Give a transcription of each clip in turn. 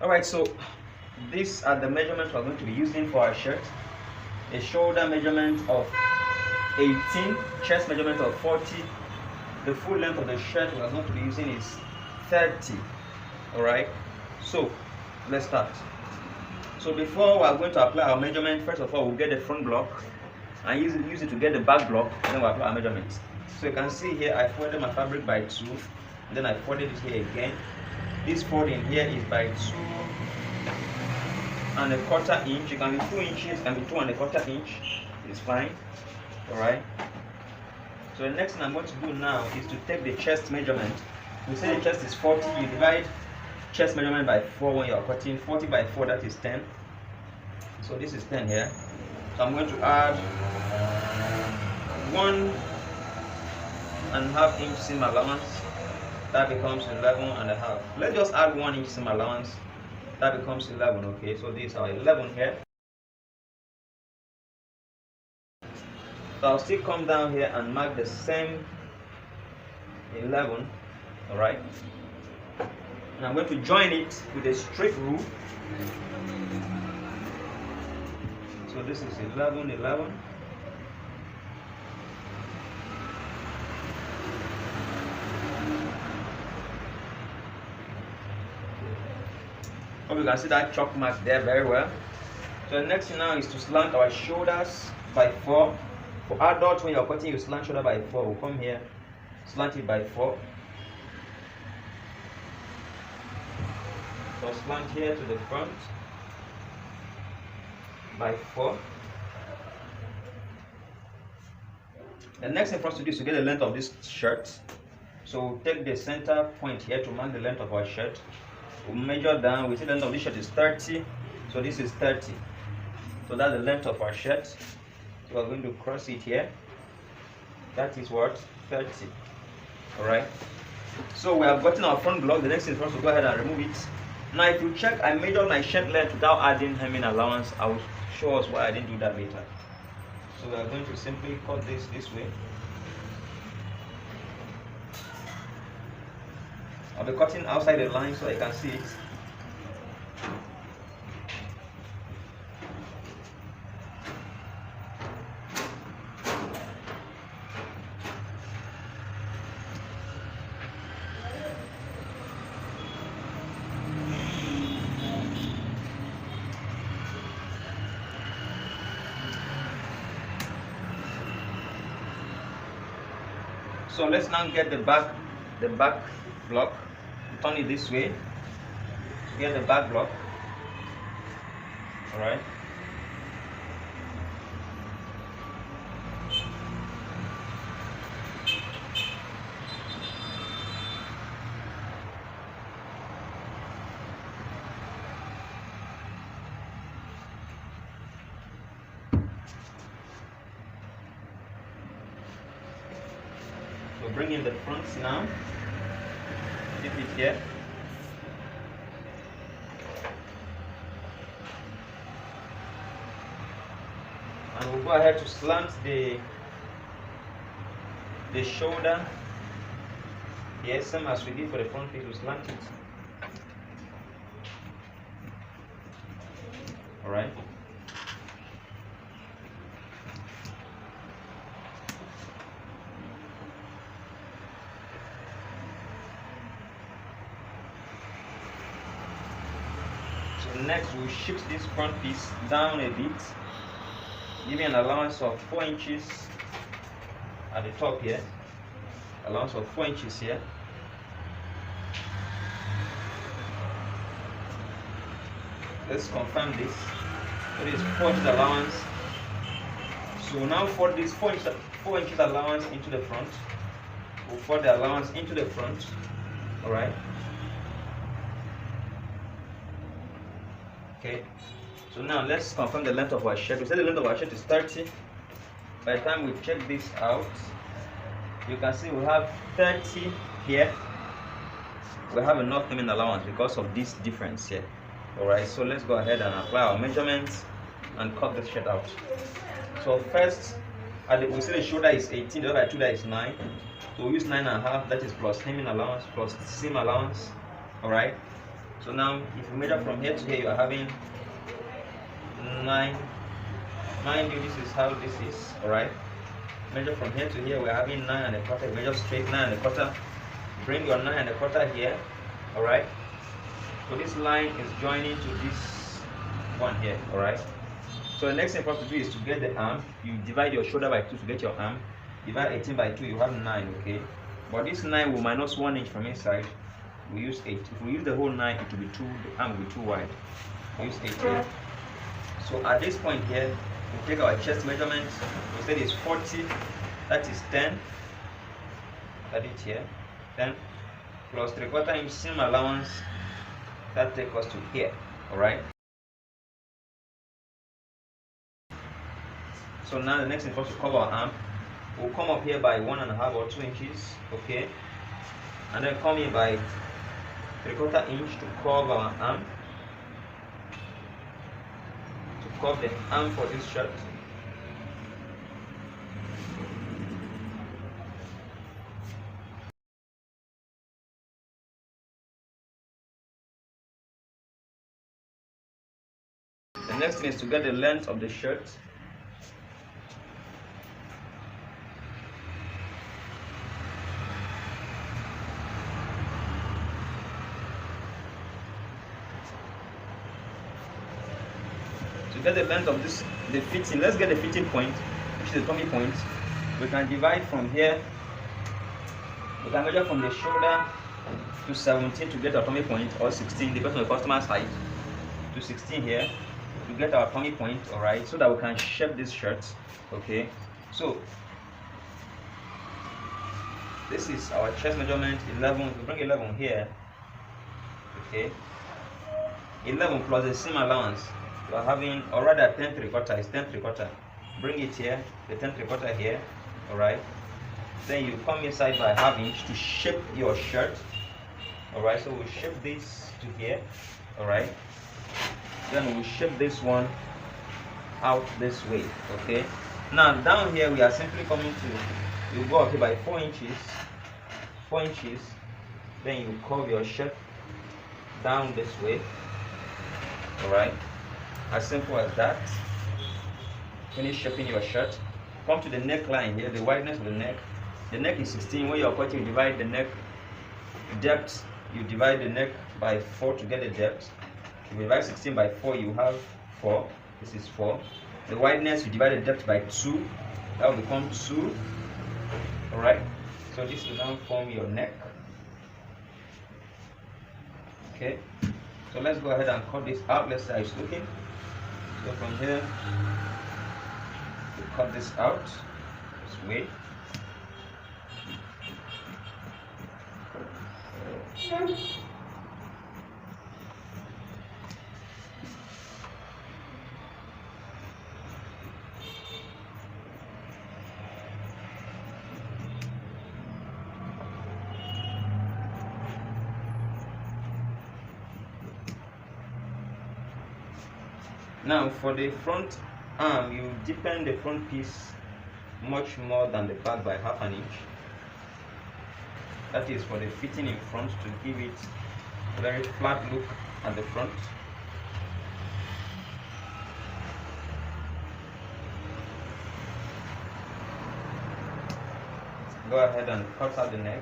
Alright, so these are the measurements we're going to be using for our shirt. A shoulder measurement of 18, chest measurement of 40. The full length of the shirt we're going to be using is 30. Alright, so let's start. So before we're going to apply our measurement, first of all we'll get the front block and use it to get the back block, and then we'll apply our measurements. So you can see here I folded my fabric by 2, and then I folded it here again. This folding here is by 2¼ inch. It can be 2 inches, it can be 2¼ inch. It's fine. Alright. So the next thing I'm going to do now is to take the chest measurement. We say the chest is 40. You divide chest measurement by 4 when you are cutting. 40 by 4, that is 10. So this is 10 here. So I'm going to add 1½ inch seam allowance. That becomes 11½. Let's just add 1 inch seam allowance. That becomes 11. Okay, so these are 11 here. So I'll still come down here and mark the same 11. Alright. And I'm going to join it with a straight rule. So this is 11, 11. Hope you can see that chalk mark there very well. So the next thing now is to slant our shoulders by 4. For adults, when you're cutting, you slant shoulder by 4. We'll come here, slant it by 4. So slant here to the front by 4. The next thing for us to do is to get the length of this shirt. So we'll take the center point here to mark the length of our shirt. We'll measure down. We see the length of this shirt is 30. So this is 30. So that's the length of our shirt. So we're going to cross it here. That is what? 30. Alright. So we have gotten our front block. The next thing for us to go ahead and remove it. Now if you check, I measured my shirt length without adding hemming allowance. I will show us why I didn't do that later. So we are going to simply cut this way. I'll be cutting outside the line so I can see it. So let's now get the back block. Turn it this way. Get the back block. Alright. So bring in the front now. Keep it here. And we'll go ahead to slant the shoulder. Yes, same as we did for the front piece, we slant it. Alright. Next, we'll shift this front piece down a bit, giving an allowance of 4 inches at the top here. Allowance of 4 inches here. Let's confirm this. So this is 4 inches allowance. So now for this 4 inches allowance into the front, we'll fold the allowance into the front. Alright. Okay, so now let's confirm the length of our shirt. We said the length of our shirt is 30. By the time we check this out, you can see we have 30 here. We have enough hemming allowance because of this difference here. Alright, so let's go ahead and apply our measurements and cut the shirt out. So first, we see the shoulder is 18, divided by 2, that is 9. So we use 9½, that is plus hemming allowance, plus seam allowance. Alright. So now if you measure from here to here, you are having 9. Mind you, this is how this is, alright? Measure from here to here, we're having 9 1/4. Measure straight 9 1/4. Bring your 9 1/4 here, alright? So this line is joining to this one here, alright? So the next thing for us to do is to get the arm. You divide your shoulder by 2 to get your arm. Divide 18 by 2, you have 9, okay? But this 9 will minus 1 inch from inside. We use 8. If we use the whole 9, it will be too, the arm will be too wide. We use 8 here. So at this point here, we take our chest measurement. We said it's 40, that is 10. That is here. 10 plus 3/4 inch seam allowance. That takes us to here, alright? So now the next thing for us to cover our arm, we'll come up here by 1.5 or 2 inches, okay? And then come here by 3/4 inch to cover our arm. To cover the arm for this shirt. The next thing is to get the length of the shirt. To get the length of this, the fitting, let's get the fitting point, which is the tummy point. We can divide from here. We can measure from the shoulder to 17 to get our tummy point, or 16, depends on the customer's height, to 16 here to get our tummy point, alright, so that we can shape this shirt, okay? So this is our chest measurement, 11. We bring 11 here, okay? 11 plus the seam allowance, you are having, or rather 10 3/4 is 10 3/4. Bring it here, the 10 3/4 here, alright? Then you come inside by 1/2 inch to shape your shirt, alright? So we shape this to here, alright? Then we shape this one out this way, okay? Now down here we are simply coming to, you go up here by 4 inches, 4 inches, then you curve your shirt down this way, alright? As simple as that. Finish shaping your shirt. Come to the neckline here, the wideness of the neck. The neck is 16. When you're cutting, you divide the neck depth, you divide the neck by 4 to get the depth. If you divide 16 by 4, you have 4. This is 4. The wideness, you divide the depth by 2. That will become 2. Alright? So this will now form your neck. Okay? So let's go ahead and cut this out. Let's see how it's looking. So from here, we cut this out this way. Now for the front arm, you deepen the front piece much more than the back by 1/2 inch. That is for the fitting in front, to give it a very flat look at the front. Go ahead and cut out the neck.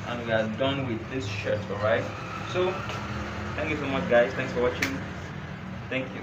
And we are done with this shirt, alright? So thank you so much guys, thanks for watching, thank you.